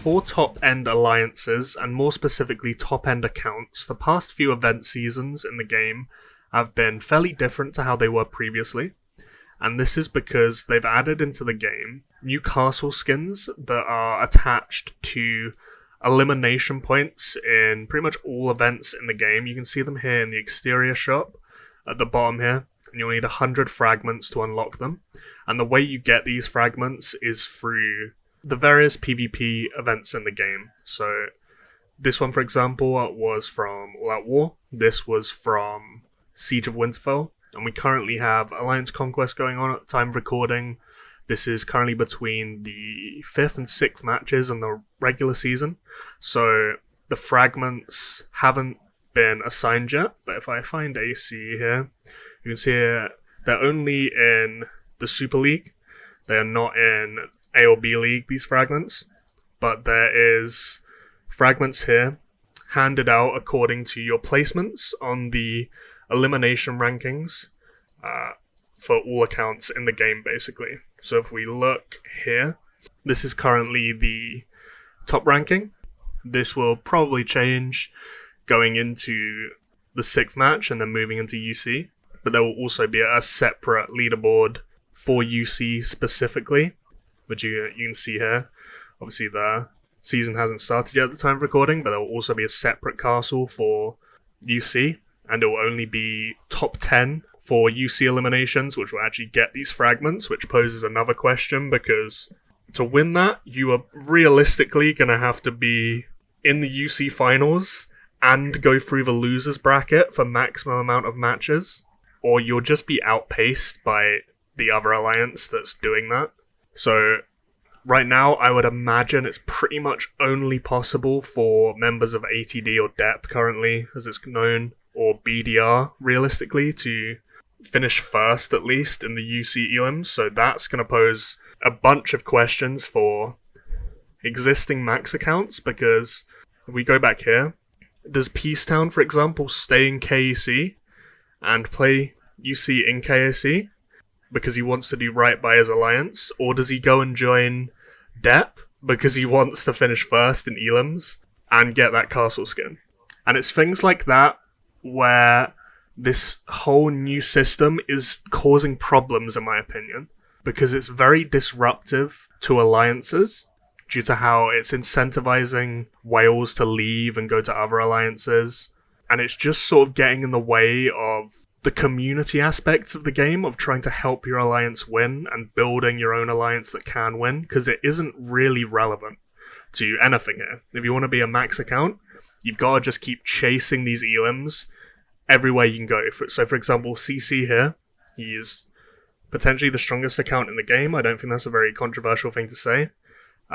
For top-end alliances, and more specifically top-end accounts, the past few event seasons in the game have been fairly different to how they were previously, and this is because they've added into the game new castle skins that are attached to elimination points in pretty much all events in the game. You can see them here in the exterior shop at the bottom here, and you'll need 100 fragments to unlock them, and the way you get these fragments is through the various PvP events in the game. So this one, for example, was from All Out War. This was from Siege of Winterfell. And we currently have Alliance Conquest going on at the time of recording. This is currently between the 5th and 6th matches in the regular season. So the fragments haven't been assigned yet. But if I find AC here, you can see here, they're only in the Super League. They are not in A or B League, these fragments, but there is fragments here handed out according to your placements on the elimination rankings for all accounts in the game, basically. So if we look here, this is currently the top ranking. This will probably change going into the 6th match and then moving into UC, but there will also be a separate leaderboard for UC specifically, which you can see here. Obviously the season hasn't started yet at the time of recording, but there will also be a separate castle for UC, and it will only be top 10 for UC eliminations, which will actually get these fragments, which poses another question, because to win that, you are realistically going to have to be in the UC finals and go through the losers bracket for maximum amount of matches, or you'll just be outpaced by the other alliance that's doing that. So right now, I would imagine it's pretty much only possible for members of ATD or DEP currently, as it's known, or BDR, realistically, to finish first, at least, in the UC elims. So that's going to pose a bunch of questions for existing max accounts, because if we go back here, does Peacetown, for example, stay in KEC and play UC in KEC because he wants to do right by his alliance, or does he go and join DEP because he wants to finish first in elims and get that castle skin? And it's things like that where this whole new system is causing problems, in my opinion, because it's very disruptive to alliances due to how it's incentivizing whales to leave and go to other alliances, and it's just sort of getting in the way of the community aspects of the game, of trying to help your alliance win and building your own alliance that can win, because it isn't really relevant to anything here. If you want to be a max account, you've got to just keep chasing these elims everywhere you can go. So for example, CC here, he is potentially the strongest account in the game. I don't think that's a very controversial thing to say.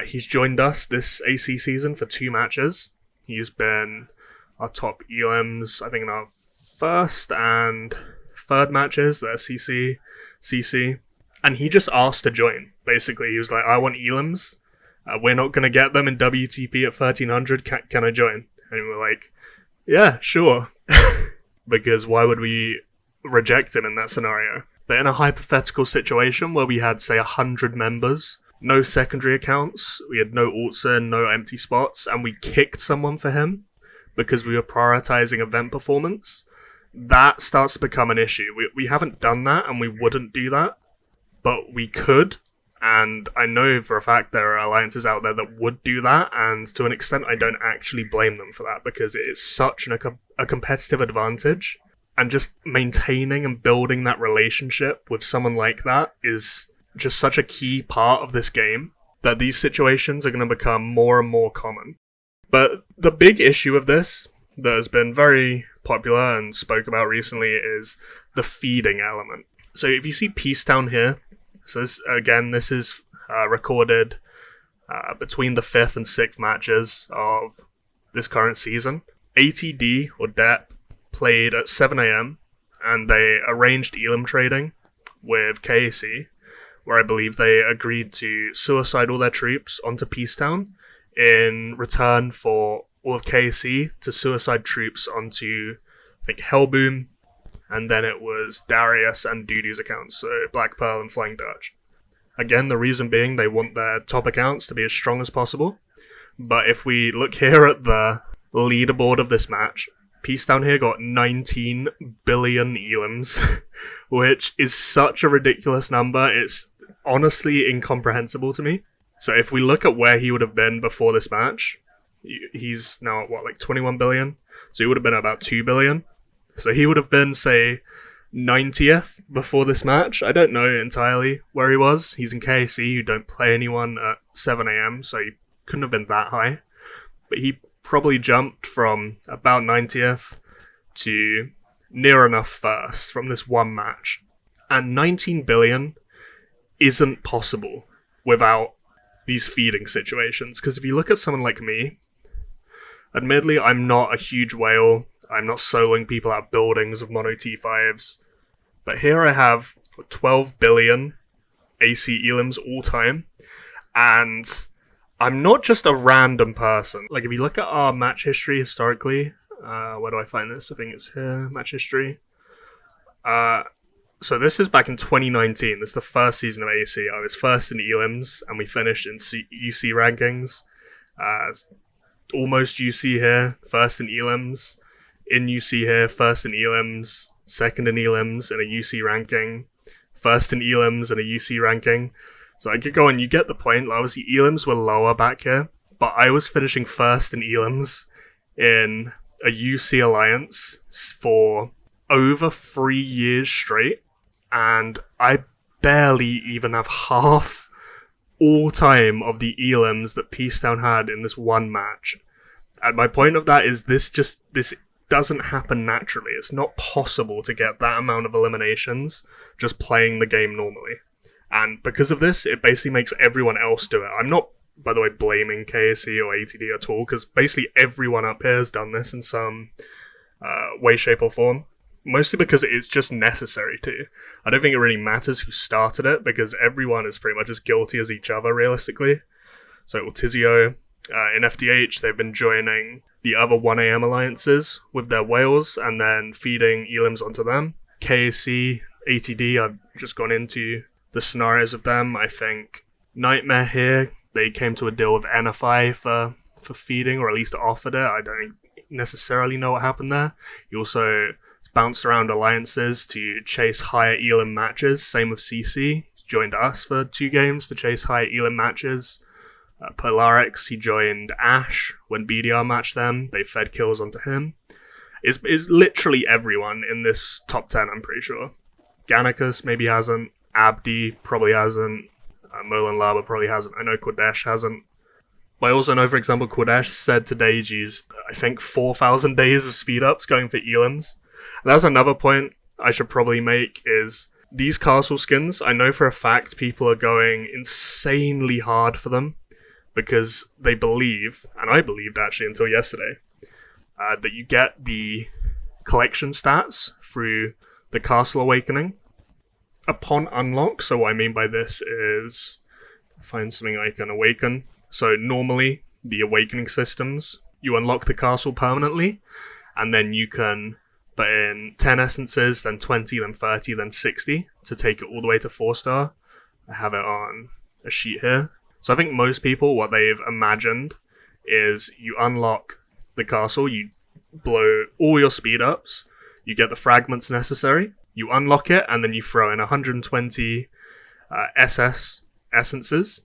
He's joined us this AC season for 2 matches. He's been our top elims, I think, in our 1st and 3rd matches. They're CC, and he just asked to join. Basically, he was like, I want elims. We're not going to get them in WTP at 1300. Can I join? And we were like, yeah, sure. Because why would we reject him in that scenario? But in a hypothetical situation where we had, say, 100 members, no secondary accounts, we had no alts in, no empty spots, and we kicked someone for him because we were prioritizing event performance, that starts to become an issue. We haven't done that, and we wouldn't do that, but we could, and I know for a fact there are alliances out there that would do that, and to an extent I don't actually blame them for that, because it is such a competitive advantage, and just maintaining and building that relationship with someone like that is just such a key part of this game, that these situations are going to become more and more common. But the big issue of this that has been very popular and spoke about recently is the feeding element. So if you see Peacetown here, so this is recorded between the 5th and 6th matches of this current season. ATD or DEP played at 7 AM and they arranged elim trading with KAC, where I believe they agreed to suicide all their troops onto Peacetown in return for all of KC to suicide troops onto, I think, Hellboom, and then it was Darius and Dudu's accounts, so Black Pearl and Flying Dutch. Again, the reason being they want their top accounts to be as strong as possible. But if we look here at the leaderboard of this match, Peace down here got 19 billion elims, which is such a ridiculous number. It's honestly incomprehensible to me. So if we look at where he would have been before this match, he's now at what, like 21 billion? So he would have been at about 2 billion. So he would have been, say, 90th before this match. I don't know entirely where he was. He's in KC, who don't play anyone at 7 AM, so he couldn't have been that high. But he probably jumped from about 90th to near enough first from this one match. And 19 billion isn't possible without these feeding situations. Because if you look at someone like me, admittedly, I'm not a huge whale. I'm not soloing people out of buildings of mono T5s. But here I have 12 billion AC elims all time. And I'm not just a random person. Like, if you look at our match history historically, where do I find this? I think it's here, match history. So this is back in 2019. This is the first season of AC. I was first in elims, and we finished in UC rankings. Almost UC here, first in elims. In UC here, first in elims, second in elims, in a UC ranking. First in elims, and a UC ranking. So I could go on, you get the point. Obviously, elims were lower back here, but I was finishing first in elims in a UC alliance for over 3 years straight, and I barely even have half all time of the elims that Peacetown had in this one match. And my point of that is this doesn't happen naturally. It's not possible to get that amount of eliminations just playing the game normally. And because of this, it basically makes everyone else do it. I'm not, by the way, blaming KSC or ATD at all, because basically everyone up here has done this in some way, shape, or form. Mostly because it's just necessary to. I don't think it really matters who started it, because everyone is pretty much as guilty as each other, realistically. So Tizio, in FDH, they've been joining the other 1am alliances with their whales, and then feeding elims onto them. KSC, ATD, I've just gone into the scenarios of them. I think Nightmare here, they came to a deal with NFI for feeding, or at least offered it. I don't necessarily know what happened there. He also bounced around alliances to chase higher elim matches. Same with CC. He joined us for 2 games to chase higher elim matches. Polarix, he joined Ash when BDR matched them. They fed kills onto him. Is literally everyone in this top 10, I'm pretty sure. Gannicus maybe hasn't. Abdi probably hasn't. Merlin Lava probably hasn't. I know Quadesh hasn't. But I also know, for example, Quadesh said today he's used, I think, 4,000 days of speed-ups going for elims. And that's another point I should probably make, is these castle skins, I know for a fact people are going insanely hard for them, because they believe, and I believed actually until yesterday, that you get the collection stats through the Castle Awakening upon unlock. So what I mean by this is, find something I can awaken. So normally, the awakening systems, you unlock the castle permanently, and then you can put in 10 essences, then 20, then 30, then 60, to take it all the way to 4-star. I have it on a sheet here. So I think most people, what they've imagined is you unlock the castle, you blow all your speed ups, you get the fragments necessary, you unlock it, and then you throw in 120 SS essences,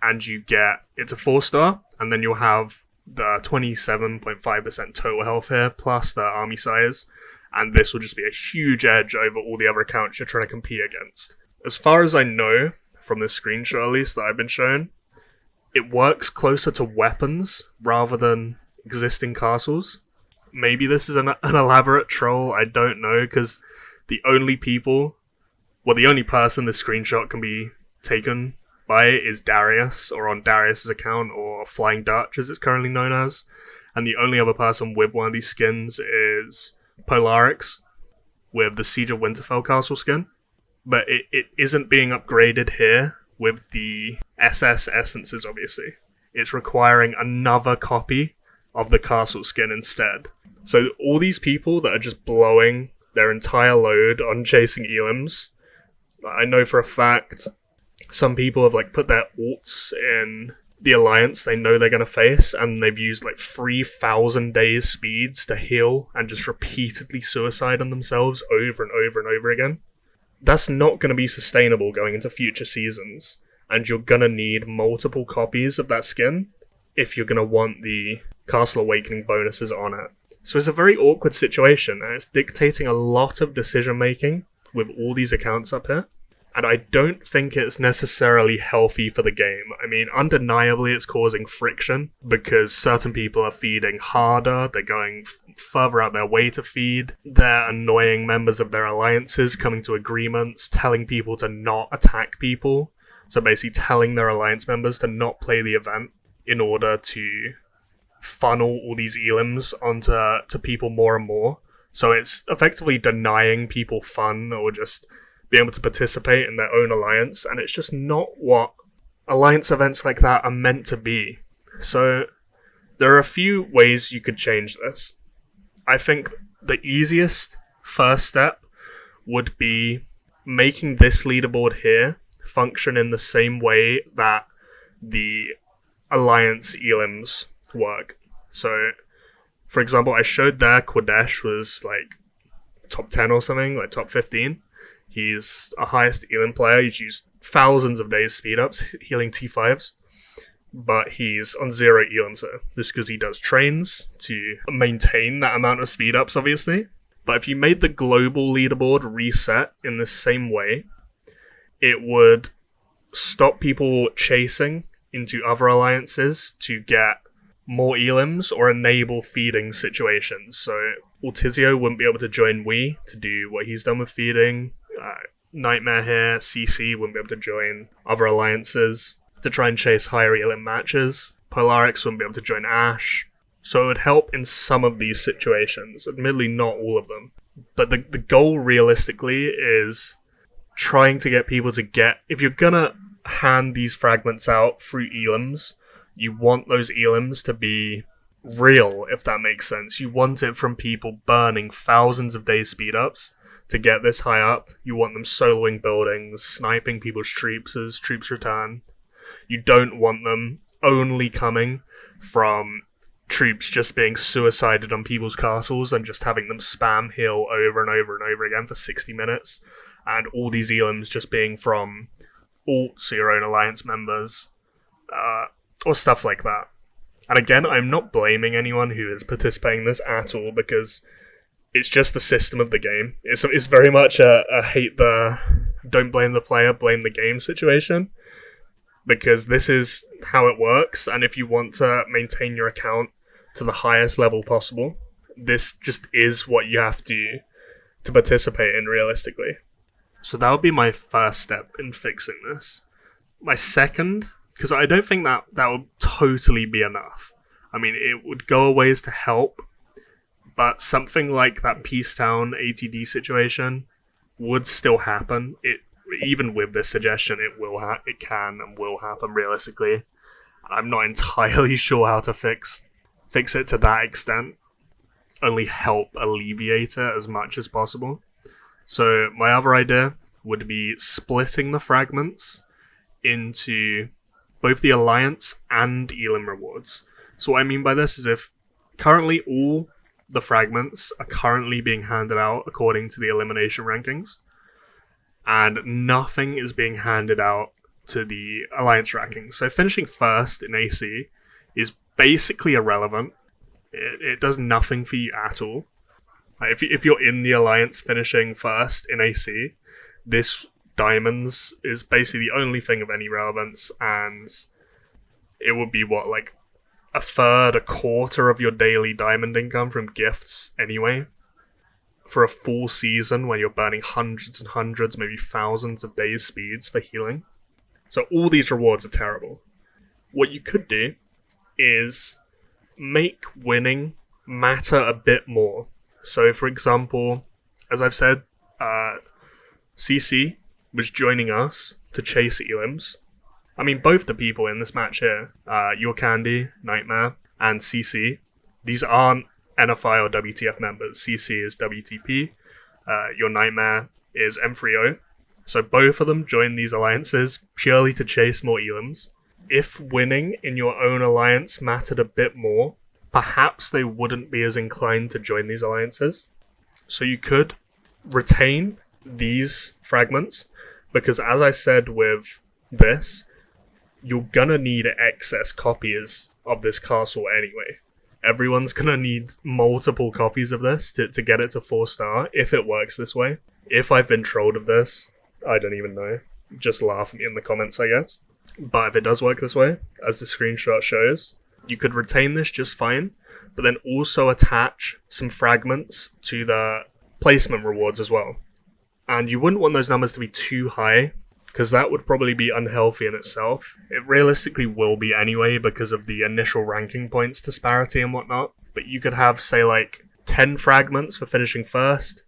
and you get it to 4-star, and then you'll have the 27.5% total health here, plus the army size, and this will just be a huge edge over all the other accounts you're trying to compete against. As far as I know, from this screenshot at least that I've been shown, it works closer to weapons rather than existing castles. Maybe this is an elaborate troll, I don't know, because the only person this screenshot can be taken by is Darius, or on Darius's account, or Flying Dutch as it's currently known as. And the only other person with one of these skins is Polarix, with the Siege of Winterfell castle skin. But it isn't being upgraded here with the SS essences, obviously. It's requiring another copy of the castle skin instead. So all these people that are just blowing their entire load on chasing elims, I know for a fact some people have like put their alts in the alliance they know they're going to face, and they've used like 3,000 days speeds to heal and just repeatedly suicide on themselves over and over and over again. That's not going to be sustainable going into future seasons, and you're going to need multiple copies of that skin if you're going to want the Castle Awakening bonuses on it. So it's a very awkward situation, and it's dictating a lot of decision making with all these accounts up here. And I don't think it's necessarily healthy for the game. I mean, undeniably it's causing friction because certain people are feeding harder, they're going further out their way to feed, they're annoying members of their alliances, coming to agreements, telling people to not attack people. So basically telling their alliance members to not play the event in order to funnel all these elims onto people more and more. So it's effectively denying people fun or just be able to participate in their own alliance, and it's just not what alliance events like that are meant to be. So there are a few ways you could change this. I think the easiest first step would be making this leaderboard here function in the same way that the alliance elims work. So for example, I showed there Quadesh was like top 10 or something, like top 15. He's a highest elim player. He's used thousands of days speed ups, healing T5s. But he's on 0 elims though, just because he does trains to maintain that amount of speed ups, obviously. But if you made the global leaderboard reset in the same way, it would stop people chasing into other alliances to get more elims or enable feeding situations. So Altizio wouldn't be able to join Wii to do what he's done with feeding. Nightmare here, CC wouldn't be able to join other alliances to try and chase higher elim matches. Polarix wouldn't be able to join Ash. So it would help in some of these situations, admittedly not all of them. But the goal realistically is trying to get people to get, if you're gonna hand these fragments out through elims, you want those elims to be real, if that makes sense. You want it from people burning thousands of days speed ups to get this high up. You want them soloing buildings, sniping people's troops as troops return. You don't want them only coming from troops just being suicided on people's castles and just having them spam heal over and over and over again for 60 minutes, and all these elims just being from alts or your own alliance members, or stuff like that. And again, I'm not blaming anyone who is participating in this at all, because it's just the system of the game. It's very much a don't blame the player, blame the game situation, because this is how it works, and if you want to maintain your account to the highest level possible, this just is what you have to participate in realistically. So that would be my first step in fixing this. My second, because I don't think that would totally be enough. I mean, it would go a ways to help, but something like that Peacetown ATD situation would still happen. Even with this suggestion, it can and will happen realistically. I'm not entirely sure how to fix it to that extent. Only help alleviate it as much as possible. So my other idea would be splitting the fragments into both the Alliance and Elim rewards. So what I mean by this is, if currently all the fragments are currently being handed out according to the elimination rankings, and nothing is being handed out to the Alliance rankings. So finishing first in AC is basically irrelevant. It does nothing for you at all. If you're in the Alliance finishing first in AC, this diamonds is basically the only thing of any relevance, and it would be like a third, a quarter of your daily diamond income from gifts anyway, for a full season where you're burning hundreds and hundreds, maybe thousands of days speeds for healing. So all these rewards are terrible. What you could do is make winning matter a bit more. So for example, as I've said, CC was joining us to chase elims. I mean, both the people in this match here, Your Candy, Nightmare, and CC, These aren't NFI or WTF members. CC is WTP. Your Nightmare is M3O. So both of them join these alliances purely to chase more elims. If winning in your own alliance mattered a bit more, perhaps they wouldn't be as inclined to join these alliances. So you could retain these fragments, because as I said with this, you're gonna need excess copies of this castle anyway. Everyone's gonna need multiple copies of this to get it to 4-star if it works this way. If I've been trolled of this, I don't even know. Just laugh at me in the comments, I guess. But if it does work this way, as the screenshot shows, you could retain this just fine, but then also attach some fragments to the placement rewards as well. And you wouldn't want those numbers to be too high, because that would probably be unhealthy in itself. It realistically will be anyway because of the initial ranking points disparity and whatnot. But you could have, say, like 10 fragments for finishing first,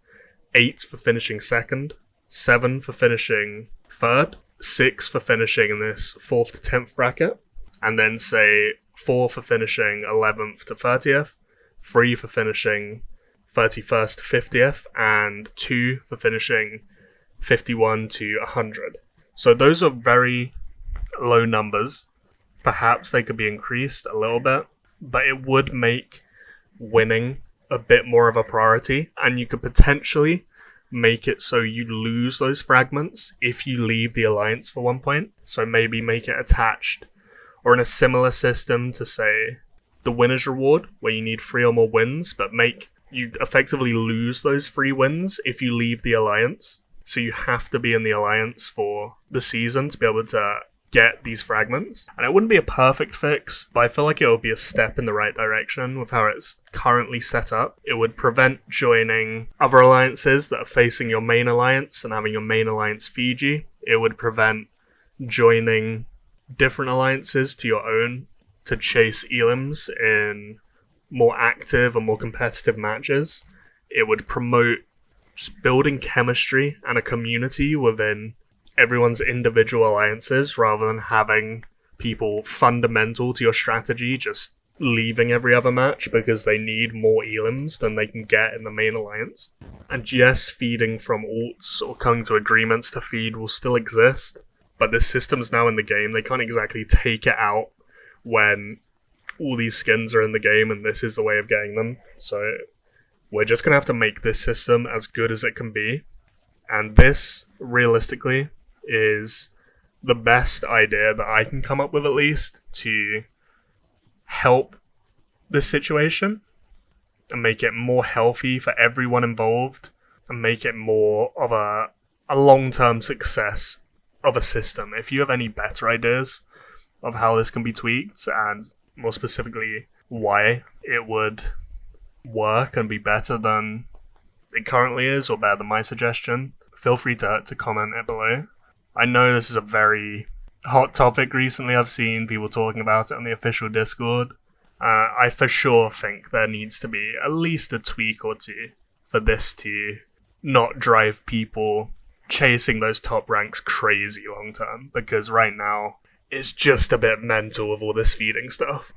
8 for finishing second, 7 for finishing third, 6 for finishing in this 4th to 10th bracket, and then say 4 for finishing 11th to 30th, 3 for finishing 31st to 50th, and 2 for finishing 51 to 100. So those are very low numbers. Perhaps they could be increased a little bit, but it would make winning a bit more of a priority, and you could potentially make it so you lose those fragments if you leave the alliance for 1 point. So maybe make it attached or in a similar system to, say, the winner's reward, where you need 3 or more wins, but make you effectively lose those 3 wins if you leave the alliance. So you have to be in the alliance for the season to be able to get these fragments. And it wouldn't be a perfect fix, but I feel like it would be a step in the right direction with how it's currently set up. It would prevent joining other alliances that are facing your main alliance and having your main alliance Fiji. It would prevent joining different alliances to your own to chase elims in more active and more competitive matches. It would promote just building chemistry and a community within everyone's individual alliances, rather than having people fundamental to your strategy just leaving every other match because they need more elims than they can get in the main alliance. And yes, feeding from alts or coming to agreements to feed will still exist, but this system's now in the game. They can't exactly take it out when all these skins are in the game and this is the way of getting them. So we're just going to have to make this system as good as it can be. And this, realistically, is the best idea that I can come up with, at least, to help this situation and make it more healthy for everyone involved and make it more of a long-term success of a system. If you have any better ideas of how this can be tweaked, and more specifically why it would work and be better than it currently is, or better than my suggestion, feel free to comment it below. I know this is a very hot topic recently. I've seen people talking about it on the official Discord. I for sure think there needs to be at least a tweak or two for this to not drive people chasing those top ranks crazy long term, because right now it's just a bit mental with all this feeding stuff.